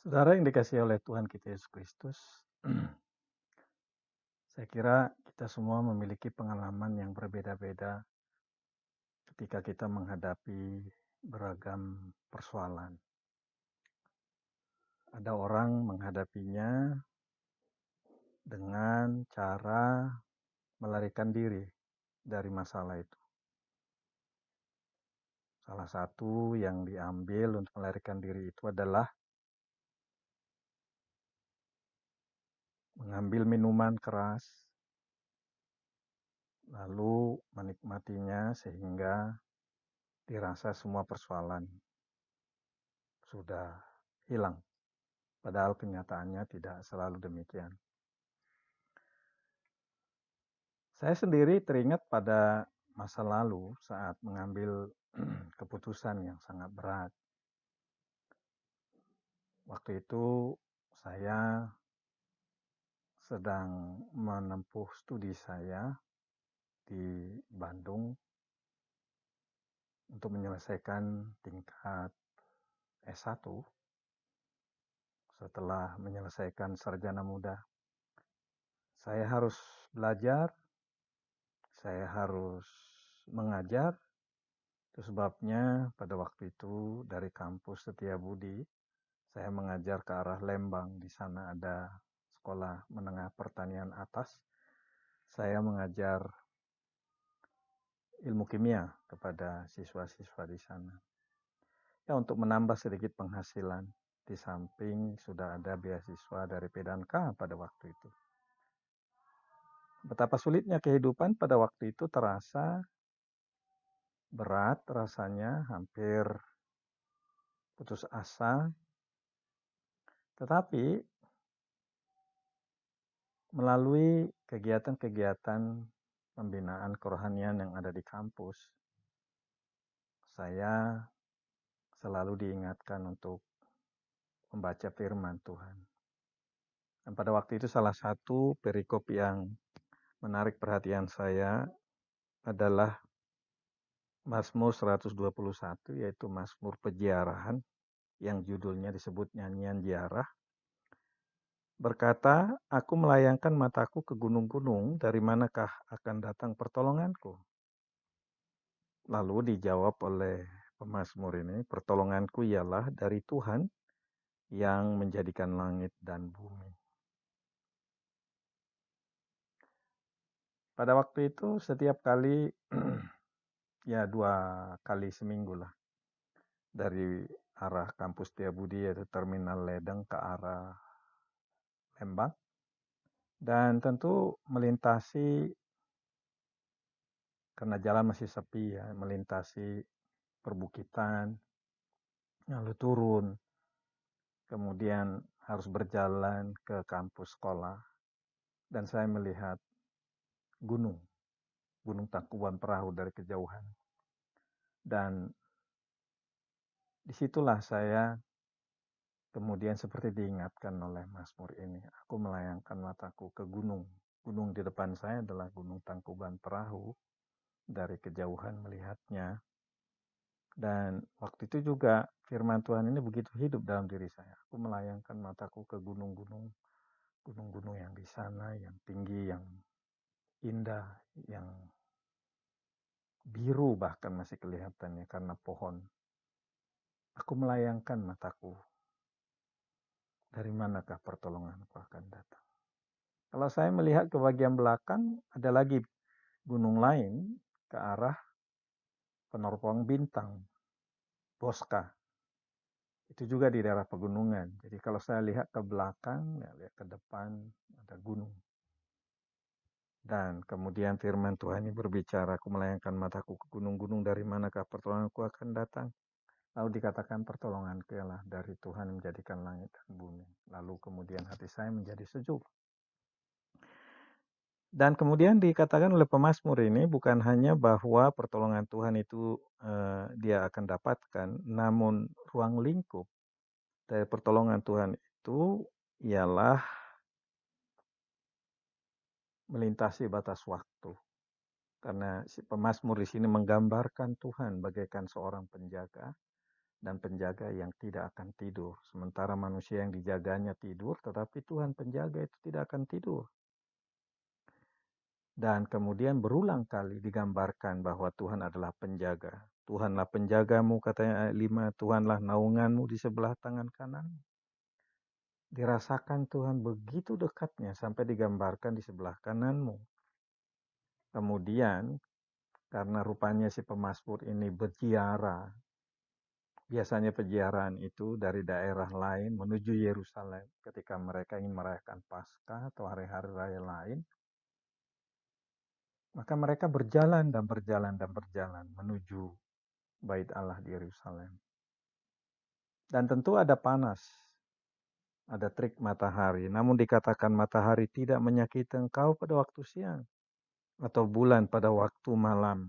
Saudara yang dikasihi oleh Tuhan kita Yesus Kristus, saya kira kita semua memiliki pengalaman yang berbeda-beda ketika kita menghadapi beragam persoalan. Ada orang menghadapinya dengan cara melarikan diri dari masalah itu. Salah satu yang diambil untuk melarikan diri itu adalah mengambil minuman keras, lalu menikmatinya sehingga dirasa semua persoalan sudah hilang. Padahal kenyataannya tidak selalu demikian. Saya sendiri teringat pada masa lalu saat mengambil keputusan yang sangat berat. Waktu itu saya sedang menempuh studi saya di Bandung untuk menyelesaikan tingkat S1 setelah menyelesaikan sarjana muda. Saya harus belajar, saya harus mengajar. Itu sebabnya pada waktu itu dari kampus Setiabudi, saya mengajar ke arah Lembang. Di sana ada sekolah menengah pertanian atas. Saya mengajar ilmu kimia kepada siswa-siswa di sana. Ya, untuk menambah sedikit penghasilan. Di samping sudah ada beasiswa dari Pedanka pada waktu itu. Betapa sulitnya kehidupan pada waktu itu terasa berat rasanya, hampir putus asa. Tetapi melalui kegiatan-kegiatan pembinaan kerohanian yang ada di kampus, saya selalu diingatkan untuk membaca firman Tuhan. Dan pada waktu itu salah satu perikop yang menarik perhatian saya adalah Mazmur 121, yaitu Mazmur Peziarahan, yang judulnya disebut Nyanyian Ziarah. Berkata, aku melayangkan mataku ke gunung-gunung, dari manakah akan datang pertolonganku? Lalu dijawab oleh pemazmur ini, pertolonganku ialah dari Tuhan yang menjadikan langit dan bumi. Pada waktu itu setiap kali, ya 2 kali seminggu lah, dari arah kampus Setiabudi yaitu Terminal Ledeng ke arah Lembang. Dan tentu melintasi, karena jalan masih sepi ya, melintasi perbukitan, lalu turun, kemudian harus berjalan ke kampus sekolah. Dan saya melihat gunung Tangkuban Perahu dari kejauhan. Dan disitulah saya kemudian seperti diingatkan oleh Mazmur ini. Aku melayangkan mataku ke gunung. Gunung di depan saya adalah Gunung Tangkuban Perahu. Dari kejauhan melihatnya. Dan waktu itu juga firman Tuhan ini begitu hidup dalam diri saya. Aku melayangkan mataku ke gunung-gunung. Gunung-gunung yang di sana, yang tinggi, yang indah, yang biru bahkan masih kelihatannya karena pohon. Aku melayangkan mataku. Dari manakah pertolonganku akan datang? Kalau saya melihat ke bagian belakang, ada lagi gunung lain ke arah Penorpong Bintang, Bosca. Itu juga di daerah pegunungan. Jadi kalau saya lihat ke belakang, ya lihat ke depan, ada gunung. Dan kemudian firman Tuhan ini berbicara, aku melayangkan mataku ke gunung-gunung, dari manakah pertolonganku akan datang? Lalu dikatakan pertolonganku ialah dari Tuhan yang menjadikan langit dan bumi. Lalu kemudian hati saya menjadi sejuk. Dan kemudian dikatakan oleh pemazmur ini bukan hanya bahwa pertolongan Tuhan itu dia akan dapatkan, namun ruang lingkup dari pertolongan Tuhan itu ialah melintasi batas waktu. Karena si pemazmur di sini menggambarkan Tuhan bagaikan seorang penjaga dan penjaga yang tidak akan tidur. Sementara manusia yang dijaganya tidur, tetapi Tuhan penjaga itu tidak akan tidur. Dan kemudian berulang kali digambarkan bahwa Tuhan adalah penjaga. Tuhanlah penjagamu, katanya ayat 5, Tuhanlah naunganmu di sebelah tangan kanan. Dirasakan Tuhan begitu dekatnya sampai digambarkan di sebelah kananmu. Kemudian, karena rupanya si pemazmur ini berziarah, biasanya peziarahan itu dari daerah lain menuju Yerusalem ketika mereka ingin merayakan Paskah atau hari-hari raya lain. Maka mereka berjalan dan berjalan dan berjalan menuju Bait Allah di Yerusalem. Dan tentu ada panas, ada terik matahari. Namun dikatakan matahari tidak menyakiti engkau pada waktu siang, atau bulan pada waktu malam.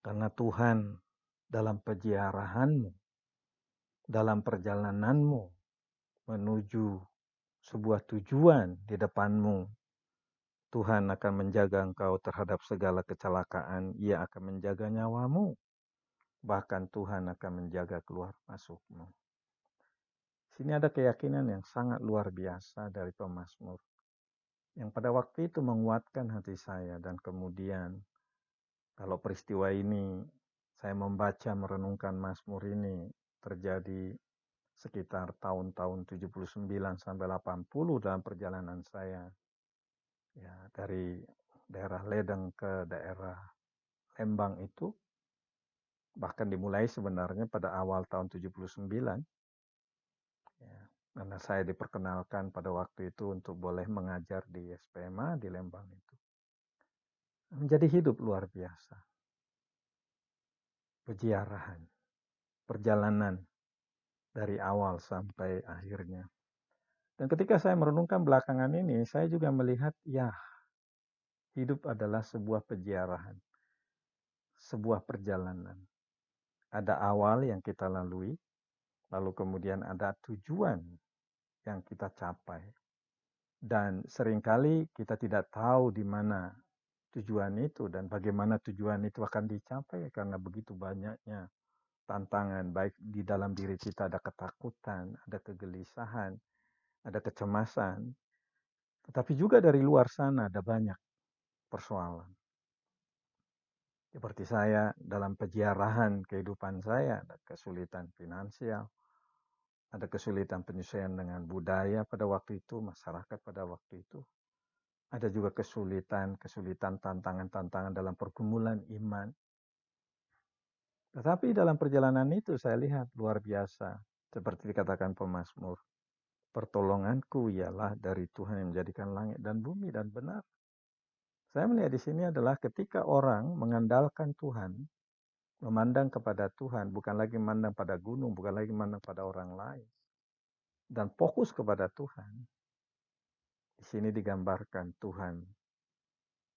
Karena Tuhan dalam peziarahanmu, dalam perjalananmu menuju sebuah tujuan di depanmu, Tuhan akan menjaga engkau terhadap segala kecelakaan. Ia akan menjaga nyawamu. Bahkan Tuhan akan menjaga keluar masukmu. Sini ada keyakinan yang sangat luar biasa dari pemazmur, yang pada waktu itu menguatkan hati saya. Dan kemudian kalau peristiwa ini saya membaca merenungkan Mazmur ini terjadi sekitar tahun-tahun 79 sampai 80 dalam perjalanan saya, ya, dari daerah Ledeng ke daerah Lembang itu, bahkan dimulai sebenarnya pada awal tahun 79, ya, karena saya diperkenalkan pada waktu itu untuk boleh mengajar di SPMA di Lembang itu. Menjadi hidup luar biasa. Peziarahan, perjalanan dari awal sampai akhirnya. Dan ketika saya merenungkan belakangan ini, saya juga melihat, ya, hidup adalah sebuah peziarahan, sebuah perjalanan. Ada awal yang kita lalui, lalu kemudian ada tujuan yang kita capai. Dan seringkali kita tidak tahu di mana tujuan itu dan bagaimana tujuan itu akan dicapai, karena begitu banyaknya tantangan, baik di dalam diri kita ada ketakutan, ada kegelisahan, ada kecemasan, tetapi juga dari luar sana ada banyak persoalan. Seperti saya dalam peziarahan kehidupan saya, ada kesulitan finansial, ada kesulitan penyesuaian dengan budaya pada waktu itu, masyarakat pada waktu itu. Ada juga kesulitan, tantangan-tantangan dalam pergumulan iman. Tetapi dalam perjalanan itu saya lihat luar biasa. Seperti dikatakan pemazmur, pertolonganku ialah dari Tuhan yang menjadikan langit dan bumi, dan benar. Saya melihat di sini adalah ketika orang mengandalkan Tuhan, memandang kepada Tuhan, bukan lagi memandang pada gunung, bukan lagi memandang pada orang lain, dan fokus kepada Tuhan. Di sini digambarkan Tuhan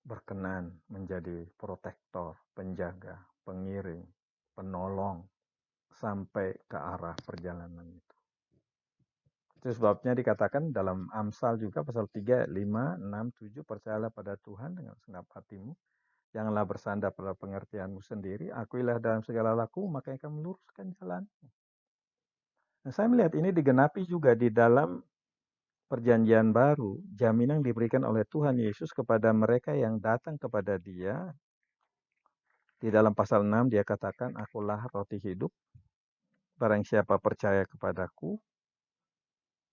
berkenan menjadi protektor, penjaga, pengiring, penolong, sampai ke arah perjalanan itu. Itu sebabnya dikatakan dalam Amsal juga pasal 3, 5, 6, 7, percayalah pada Tuhan dengan segenap hatimu. Janganlah bersandar pada pengertianmu sendiri. Akuilah dalam segala laku, maka akan meluruskan jalan. Nah, saya melihat ini digenapi juga di dalam perjanjian baru. Jaminan diberikan oleh Tuhan Yesus kepada mereka yang datang kepada Dia. Di dalam pasal 6 dia katakan, akulah roti hidup. Barang siapa percaya kepadaku,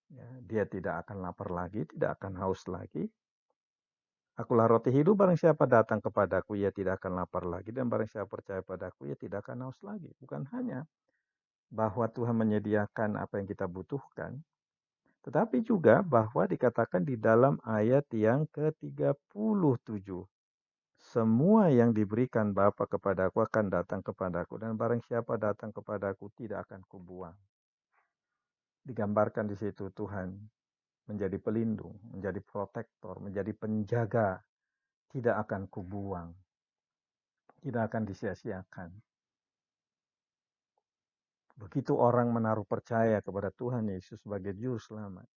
ya, dia tidak akan lapar lagi, tidak akan haus lagi. Akulah roti hidup, barang siapa datang kepadaku, ia tidak akan lapar lagi. Dan barang siapa percaya padaku, ia tidak akan haus lagi. Bukan hanya bahwa Tuhan menyediakan apa yang kita butuhkan, tetapi juga bahwa dikatakan di dalam ayat yang ke-37. Semua yang diberikan Bapa kepadaku akan datang kepadaku, dan barang siapa datang kepadaku tidak akan kubuang. Digambarkan di situ Tuhan menjadi pelindung, menjadi protektor, menjadi penjaga, tidak akan kubuang, tidak akan disia-siakan. Begitu orang menaruh percaya kepada Tuhan Yesus sebagai juru selamat,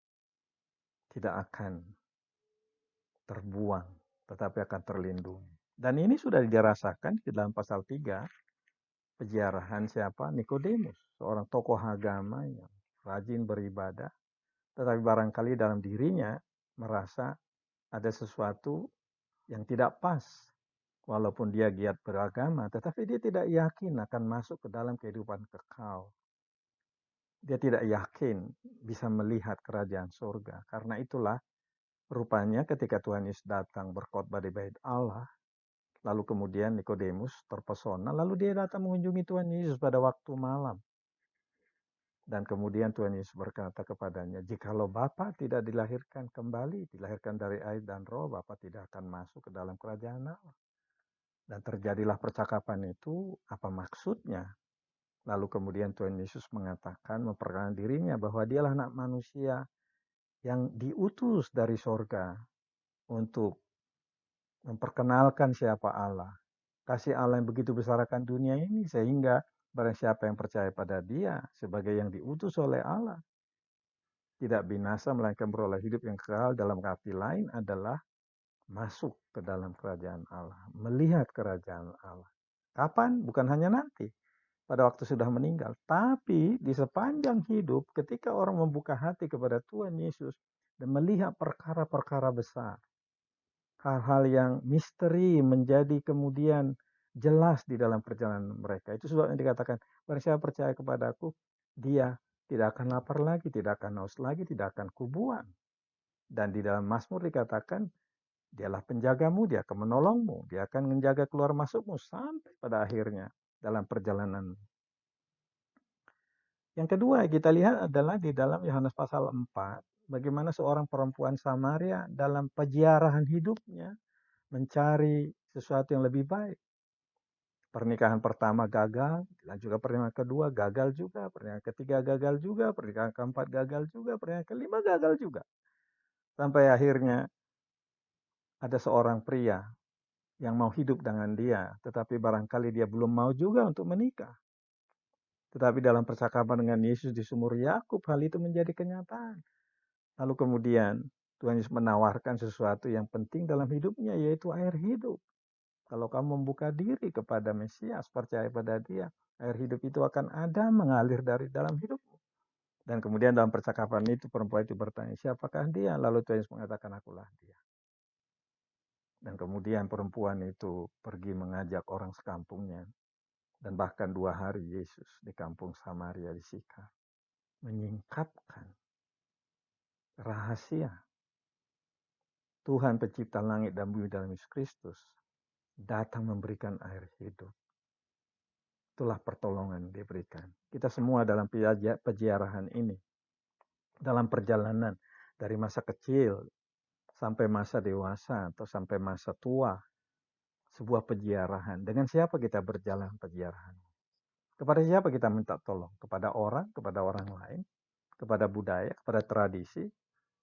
tidak akan terbuang, tetapi akan terlindungi. Dan ini sudah dirasakan di dalam pasal 3, peziarahan siapa? Nikodemus, seorang tokoh agama yang rajin beribadah, tetapi barangkali dalam dirinya merasa ada sesuatu yang tidak pas. Walaupun dia giat beragama, tetapi dia tidak yakin akan masuk ke dalam kehidupan kekal. Dia tidak yakin bisa melihat kerajaan surga. Karena itulah rupanya ketika Tuhan Yesus datang berkhotbah di bait Allah, lalu kemudian Nikodemus terpesona, lalu dia datang mengunjungi Tuhan Yesus pada waktu malam. Dan kemudian Tuhan Yesus berkata kepadanya, jikalau Bapa tidak dilahirkan kembali, dilahirkan dari air dan roh, Bapa tidak akan masuk ke dalam kerajaan Allah. Dan terjadilah percakapan itu, apa maksudnya? Lalu kemudian Tuhan Yesus mengatakan, memperkenalkan dirinya bahwa dialah anak manusia yang diutus dari sorga untuk memperkenalkan siapa Allah. Kasih Allah yang begitu besar akan dunia ini, sehingga barang siapa yang percaya pada dia sebagai yang diutus oleh Allah, tidak binasa melainkan beroleh hidup yang kekal. Dalam arti lain adalah masuk ke dalam kerajaan Allah, melihat kerajaan Allah. Kapan? Bukan hanya nanti, pada waktu sudah meninggal, tapi di sepanjang hidup ketika orang membuka hati kepada Tuhan Yesus dan melihat perkara-perkara besar, hal-hal yang misteri menjadi kemudian jelas di dalam perjalanan mereka. Itu sebabnya dikatakan, barang siapa percaya kepadaku, dia tidak akan lapar lagi, tidak akan haus lagi, tidak akan kubuang. Dan di dalam Mazmur dikatakan, dialah penjagamu, dia akan menolongmu, dia akan menjaga keluar masukmu sampai pada akhirnya dalam perjalanan. Yang kedua kita lihat adalah di dalam Yohanes pasal 4, bagaimana seorang perempuan Samaria dalam peziarahan hidupnya mencari sesuatu yang lebih baik. Pernikahan pertama gagal, dan juga pernikahan kedua gagal juga, pernikahan ketiga gagal juga, pernikahan keempat gagal juga, pernikahan kelima gagal juga. Sampai akhirnya ada seorang pria yang mau hidup dengan dia, tetapi barangkali dia belum mau juga untuk menikah. Tetapi dalam percakapan dengan Yesus di sumur Yakub, hal itu menjadi kenyataan. Lalu kemudian Tuhan Yesus menawarkan sesuatu yang penting dalam hidupnya, yaitu air hidup. Kalau kamu membuka diri kepada Mesias, percaya pada dia, air hidup itu akan ada mengalir dari dalam hidupmu. Dan kemudian dalam percakapan itu perempuan itu bertanya, siapakah dia? Lalu Tuhan Yesus mengatakan, akulah dia. Dan kemudian perempuan itu pergi mengajak orang sekampungnya. Dan bahkan 2 hari Yesus di kampung Samaria di Sikar menyingkapkan rahasia Tuhan pencipta langit dan bumi dalam Yesus Kristus datang memberikan air hidup. Itulah pertolongan diberikan. Kita semua dalam peziarahan ini, dalam perjalanan dari masa kecil sampai masa dewasa atau sampai masa tua, sebuah peziarahan. Dengan siapa kita berjalan peziarahan? Kepada siapa kita minta tolong? Kepada orang lain, kepada budaya, kepada tradisi.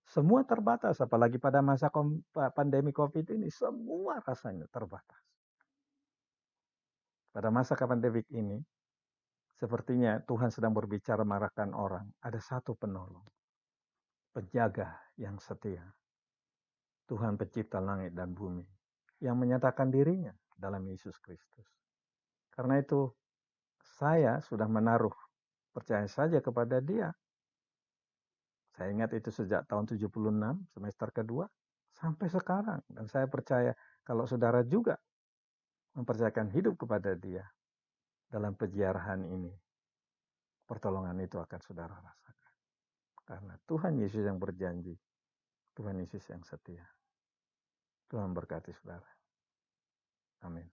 Semua terbatas, apalagi pada masa pandemi COVID ini, semua rasanya terbatas. Pada masa pandemi ini, sepertinya Tuhan sedang berbicara marahkan orang. Ada satu penolong, penjaga yang setia. Tuhan pencipta langit dan bumi, yang menyatakan dirinya dalam Yesus Kristus. Karena itu, saya sudah menaruh percaya saja kepada dia. Saya ingat itu sejak tahun 76, semester kedua, sampai sekarang. Dan saya percaya kalau saudara juga mempercayakan hidup kepada dia dalam peziarahan ini, pertolongan itu akan saudara rasakan. Karena Tuhan Yesus yang berjanji, Tuhan Yesus yang setia. Tuhan berkati saudara. Amin.